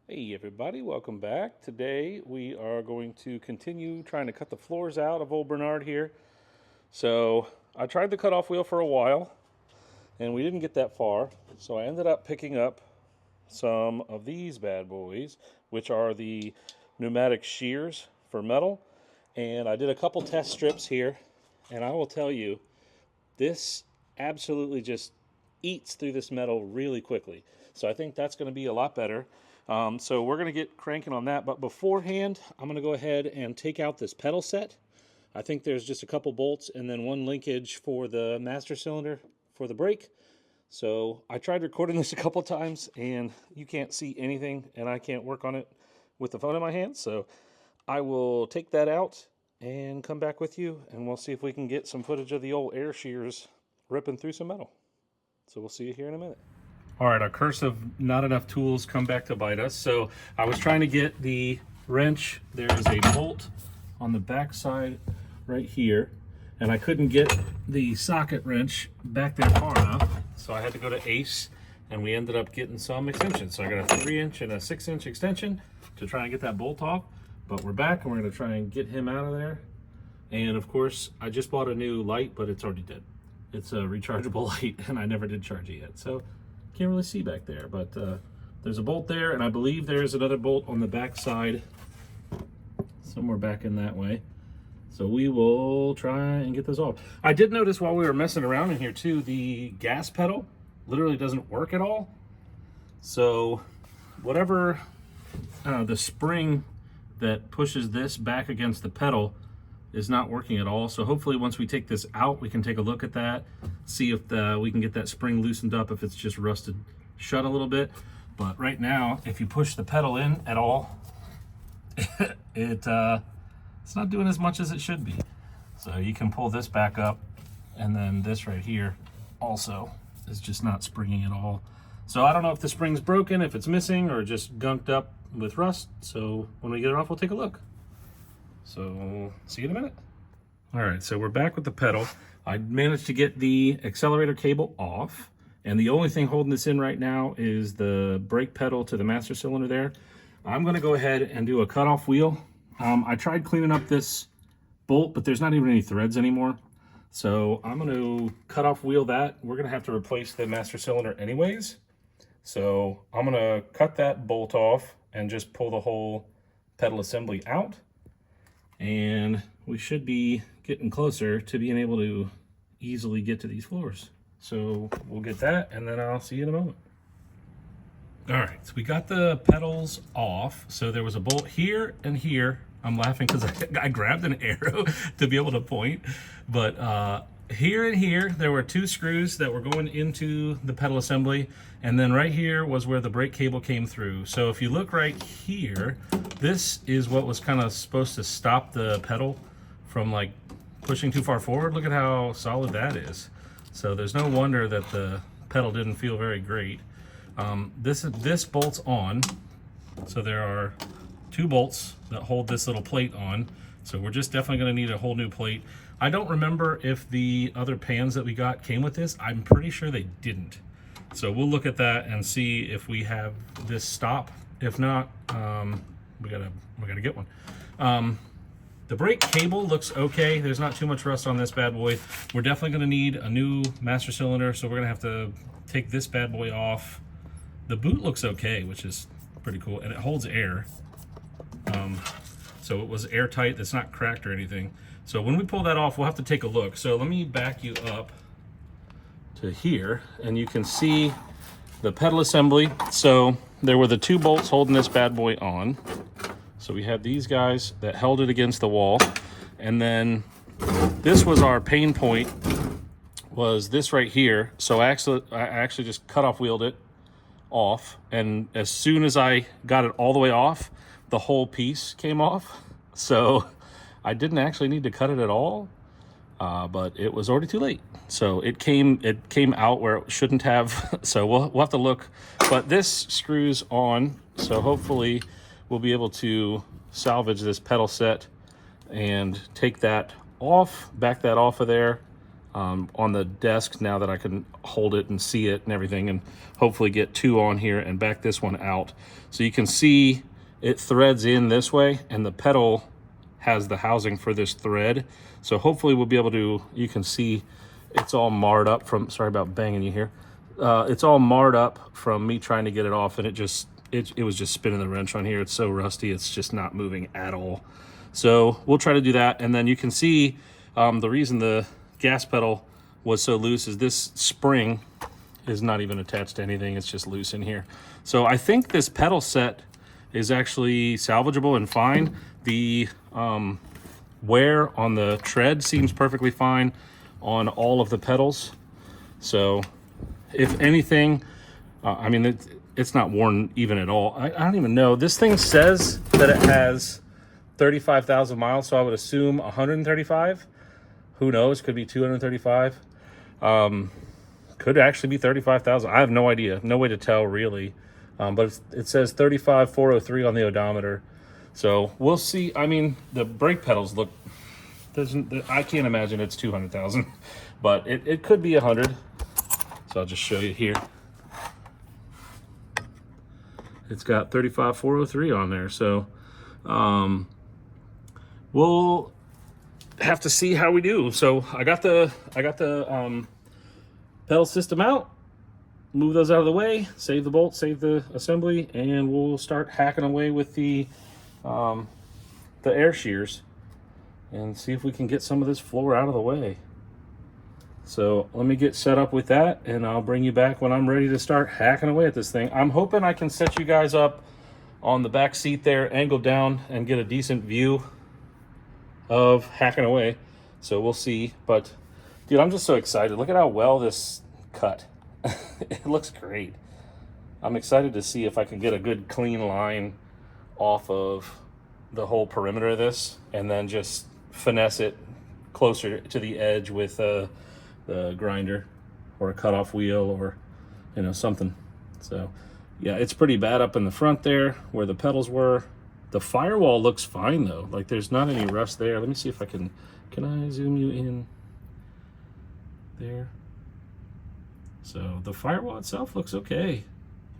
Hey everybody, welcome back. Today we are going to continue trying to cut the floors out of old Bernard here. So I tried the cutoff wheel for a while and we didn't get that far. So I ended up picking up some of these bad boys, which are the pneumatic shears for metal. And I did a couple test strips here, and I will tell you, this absolutely just eats through this metal really quickly. So I think that's going to be a lot better. So we're going to get cranking on that. But beforehand, I'm going to go ahead and take out this pedal set. I think there's just a couple bolts and then one linkage for the master cylinder for the brake. So I tried recording this a couple times and you can't see anything and I can't work on it with the phone in my hand. So I will take that out and come back with you and we'll see if we can get some footage of the old air shears ripping through some metal. So we'll see you here in a minute. All right, our curse of not enough tools come back to bite us. So I was trying to get the wrench. There is a bolt on the back side right here, and I couldn't get the socket wrench back there far enough. So I had to go to Ace, and we ended up getting some extensions. So I got a 3-inch and a 6-inch extension to try and get that bolt off. But we're back, and we're going to try and get him out of there. And of course, I just bought a new light, but it's already dead. It's a rechargeable light, and I never did charge it yet. So can't really see back there, but there's a bolt there, and I believe there's another bolt on the back side, somewhere back in that way. So we will try and get this off. I did notice while we were messing around in here too, the gas pedal literally doesn't work at all. So whatever the spring that pushes this back against the pedal is not working at all. So hopefully once we take this out, we can take a look at that, see if we can get that spring loosened up, if it's just rusted shut a little bit. But right now, if you push the pedal in at all, it's not doing as much as it should be. So you can pull this back up, and then this right here also is just not springing at all. So I don't know if the spring's broken, if it's missing, or just gunked up with rust. So when we get it off, we'll take a look. So see you in a minute. All right, so we're back with the pedal. I managed to get the accelerator cable off, and the only thing holding this in right now is the brake pedal to the master cylinder there. I'm gonna go ahead and do a cutoff wheel. I tried cleaning up this bolt, but there's not even any threads anymore. So I'm gonna cut off wheel that. We're gonna have to replace the master cylinder anyways. So I'm gonna cut that bolt off and just pull the whole pedal assembly out. And we should be getting closer to being able to easily get to these floors. So we'll get that, and then I'll see you in a moment. All right, so we got the pedals off. So there was a bolt here and here. I'm laughing because I grabbed an arrow to be able to point. But here and here, there were 2 screws that were going into the pedal assembly. And then right here was where the brake cable came through. So if you look right here, this is what was kind of supposed to stop the pedal from like pushing too far forward. Look at how solid that is. So there's no wonder that the pedal didn't feel very great. This bolt's on. So there are 2 bolts that hold this little plate on. So we're just definitely going to need a whole new plate. I don't remember if the other pans that we got came with this. I'm pretty sure they didn't. So we'll look at that and see if we have this stop. If not, we gotta get one. The brake cable looks okay. There's not too much rust on this bad boy. We're definitely gonna need a new master cylinder, so we're gonna have to take this bad boy off. The boot looks okay, which is pretty cool, and it holds air. So it was airtight. It's not cracked or anything. So when we pull that off, we'll have to take a look. So let me back you up to here, and you can see the pedal assembly. So there were the 2 bolts holding this bad boy on. So we had these guys that held it against the wall, and then this was our pain point, was this right here. So I actually just cut off wheeled it off, and as soon as I got it all the way off, the whole piece came off. So I didn't actually need to cut it at all, but it was already too late. So it came out where it shouldn't have. So we'll have to look, but this screws on. So hopefully we'll be able to salvage this pedal set and take that off, back that off of there. on the desk now that I can hold it and see it and everything, and hopefully get 2 on here and back this one out. So you can see it threads in this way, and the pedal has the housing for this thread. So hopefully we'll be able to, you can see it's all marred up from, sorry about banging you here. It's all marred up from me trying to get it off, and it was just spinning the wrench on here. It's so rusty, it's just not moving at all. So we'll try to do that. And then you can see the reason the gas pedal was so loose is this spring is not even attached to anything. It's just loose in here. So I think this pedal set is actually salvageable and fine. The wear on the tread seems perfectly fine on all of the pedals. So if anything, I mean, it's not worn even at all. I don't even know. This thing says that it has 35,000 miles, so I would assume 135. Who knows? Could be 235. Could actually be 35,000. I have no idea. No way to tell, really. But it says 35,403 on the odometer. So we'll see. I mean, the brake pedals look... I can't imagine it's 200,000. But it could be 100. So I'll just show you here. It's got 35,403 on there. So we'll have to see how we do. So I got the pedal system out, move those out of the way, save the bolt, save the assembly, and we'll start hacking away with the air shears and see if we can get some of this floor out of the way. So let me get set up with that, and I'll bring you back when I'm ready to start hacking away at this thing. I'm hoping I can set you guys up on the back seat there, angled down, and get a decent view of hacking away. So we'll see. But dude, I'm just so excited. Look at how well this cut. It looks great. I'm excited to see if I can get a good clean line off of the whole perimeter of this, and then just finesse it closer to the edge with the grinder or a cutoff wheel, or something. So yeah, it's pretty bad up in the front there where the pedals were. The firewall looks fine though. Like, there's not any rust there. Let me see if I can I zoom you in there? So the firewall itself looks okay.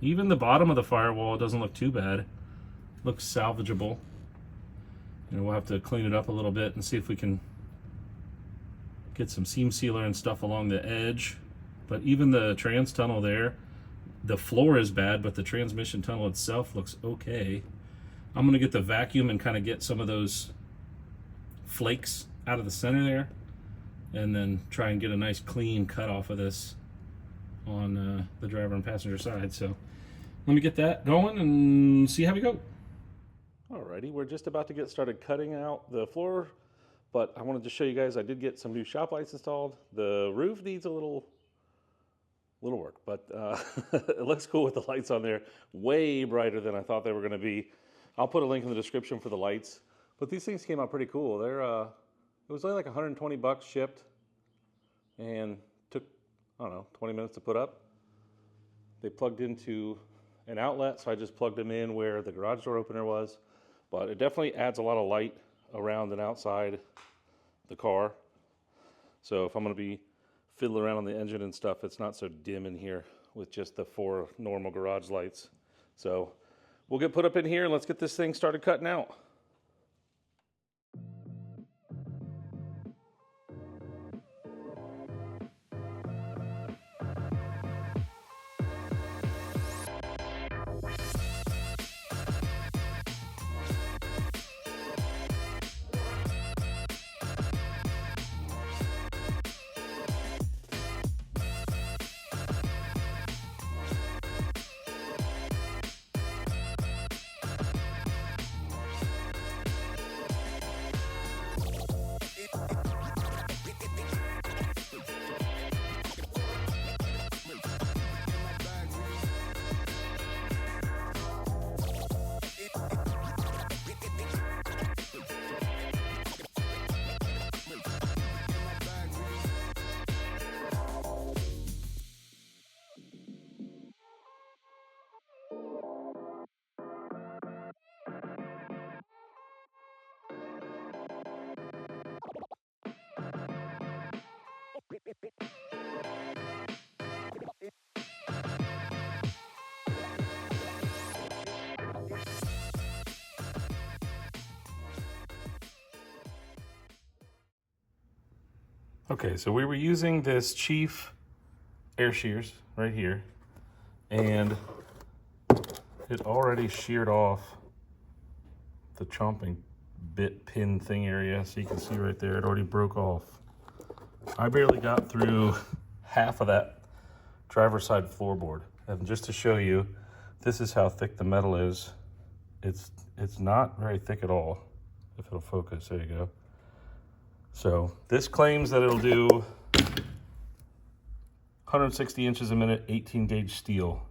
Even the bottom of the firewall doesn't look too bad. Looks salvageable. We'll have to clean it up a little bit and see if we can get some seam sealer and stuff along the edge. But even the trans tunnel there, the floor is bad, but the transmission tunnel itself looks okay. I'm gonna get the vacuum and kind of get some of those flakes out of the center there, and then try and get a nice clean cut off of this on the driver and passenger side. So let me get that going and see how we go. Alrighty, we're just about to get started cutting out the floor, but I wanted to show you guys I did get some new shop lights installed. The roof needs a little work, but it looks cool with the lights on there. Way brighter than I thought they were gonna be. I'll put a link in the description for the lights, but these things came out pretty cool. They're it was only like 120 bucks shipped, and took, I don't know, 20 minutes to put up. They plugged into an outlet, so I just plugged them in where the garage door opener was. But it definitely adds a lot of light around and outside the car. So if I'm gonna be fiddling around on the engine and stuff, it's not so dim in here with just the 4 normal garage lights. So we'll get put up in here and let's get this thing started cutting out. Okay, so we were using this Chief air shears right here, and it already sheared off the chomping bit pin thing area, so you can see right there it already broke off. I barely got through half of that driver's side floorboard, and just to show you, this is how thick the metal is. It's not very thick at all. If it'll focus, there you go. So this claims that it'll do 160 inches a minute, 18 gauge steel,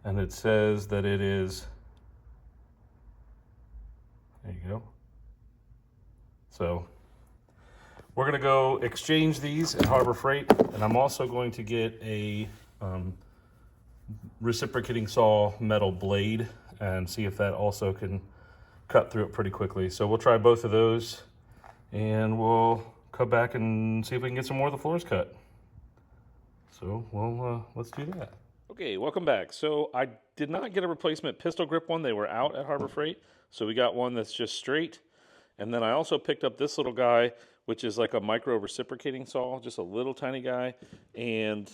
and it says that it is, there you go. So we're gonna go exchange these at Harbor Freight, and I'm also going to get a reciprocating saw metal blade and see if that also can cut through it pretty quickly. So we'll try both of those, and we'll come back and see if we can get some more of the floors cut. So let's do that. Okay, welcome back. So I did not get a replacement pistol grip one. They were out at Harbor Freight. So we got one that's just straight. And then I also picked up this little guy, which is like a micro reciprocating saw, just a little tiny guy. And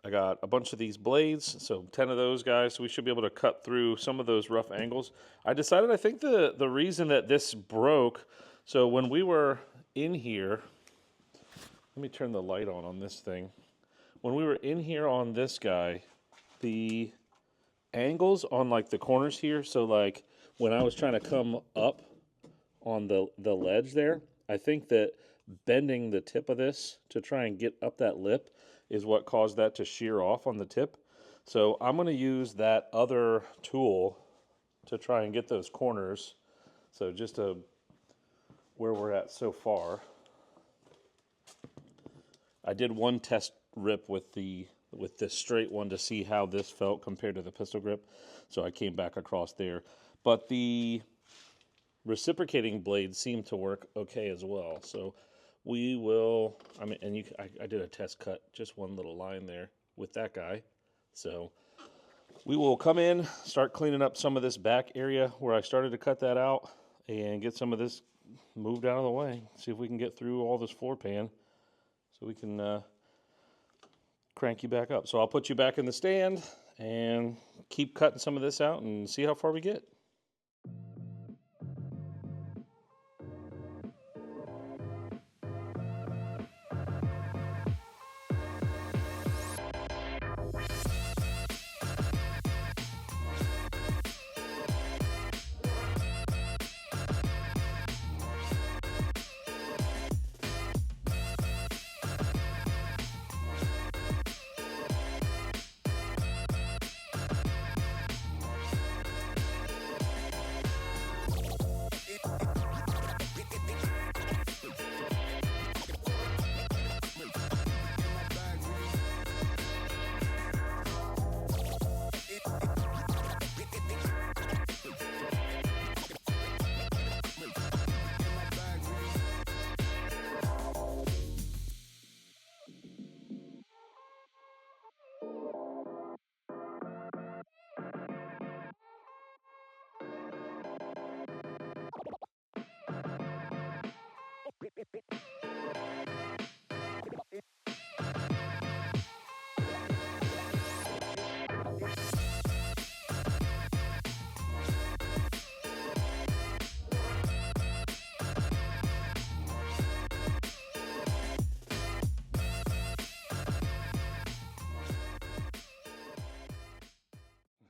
I got a bunch of these blades, so 10 of those guys, so we should be able to cut through some of those rough angles. I decided, I think the reason that this broke, so when we were in here, let me turn the light on this thing. When we were in here on this guy, the angles on like the corners here, so like when I was trying to come up on the ledge there, I think that bending the tip of this to try and get up that lip is what caused that to shear off on the tip. So I'm going to use that other tool to try and get those corners. So just where we're at so far. I did one test rip with this straight one to see how this felt compared to the pistol grip. So I came back across there. But the reciprocating blades seem to work okay as well. So we will, I did a test cut, just one little line there with that guy. So we will come in, start cleaning up some of this back area where I started to cut that out and get some of this moved out of the way. See if we can get through all this floor pan so we can crank you back up. So I'll put you back in the stand and keep cutting some of this out and see how far we get.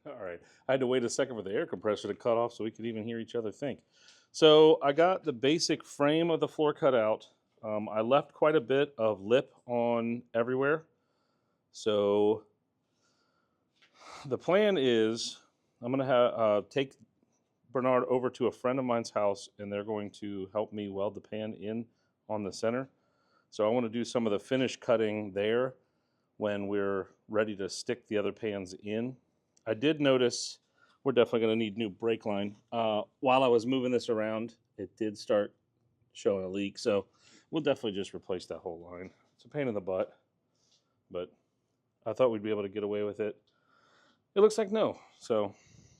All right, I had to wait a second for the air compressor to cut off so we could even hear each other think. So I got the basic frame of the floor cut out. I left quite a bit of lip on everywhere. So the plan is I'm going to take Bernard over to a friend of mine's house, and they're going to help me weld the pan in on the center. So I want to do some of the finish cutting there when we're ready to stick the other pans in. I did notice we're definitely going to need new brake line. While I was moving this around, it did start showing a leak, so we'll definitely just replace that whole line. It's a pain in the butt, but I thought we'd be able to get away with it. It looks like no, so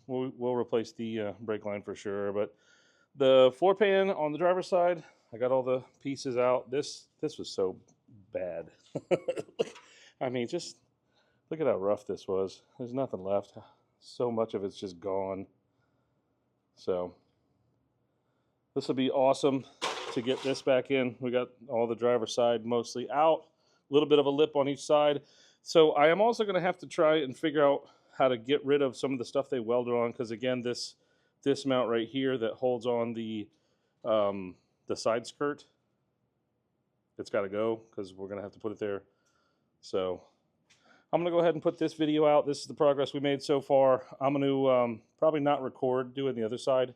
we'll replace the brake line for sure. But the floor pan on the driver's side, I got all the pieces out. This was so bad. I mean, just look at how rough this was. There's nothing left. So much of it's just gone. So this will be awesome to get this back in. We got all the driver's side mostly out. A little bit of a lip on each side. So I am also going to have to try and figure out how to get rid of some of the stuff they welded on, because again, this mount right here that holds on the side skirt, it's got to go because we're going to have to put it there. So I'm going to go ahead and put this video out. This is the progress we made so far. I'm going to probably not record doing the other side,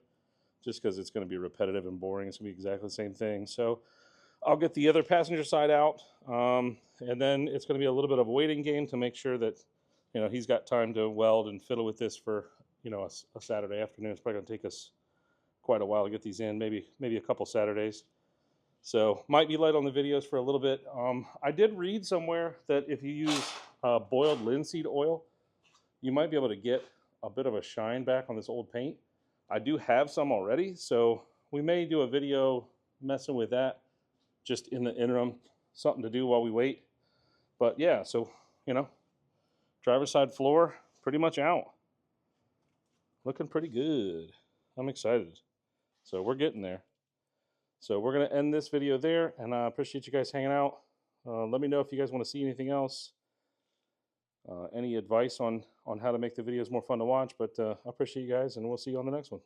just because it's going to be repetitive and boring. It's going to be exactly the same thing. So I'll get the other passenger side out, and then it's going to be a little bit of a waiting game to make sure that, you know, he's got time to weld and fiddle with this for, you know, a Saturday afternoon. It's probably going to take us quite a while to get these in, maybe a couple Saturdays. So might be light on the videos for a little bit. I did read somewhere that if you use boiled linseed oil, you might be able to get a bit of a shine back on this old paint. I do have some already, so we may do a video messing with that just in the interim, something to do while we wait. But yeah, so, you know, driver's side floor pretty much out. Looking pretty good. I'm excited. So we're getting there. So we're going to end this video there, and I appreciate you guys hanging out. Let me know if you guys want to see anything else. Any advice on how to make the videos more fun to watch. But I appreciate you guys, and we'll see you on the next one.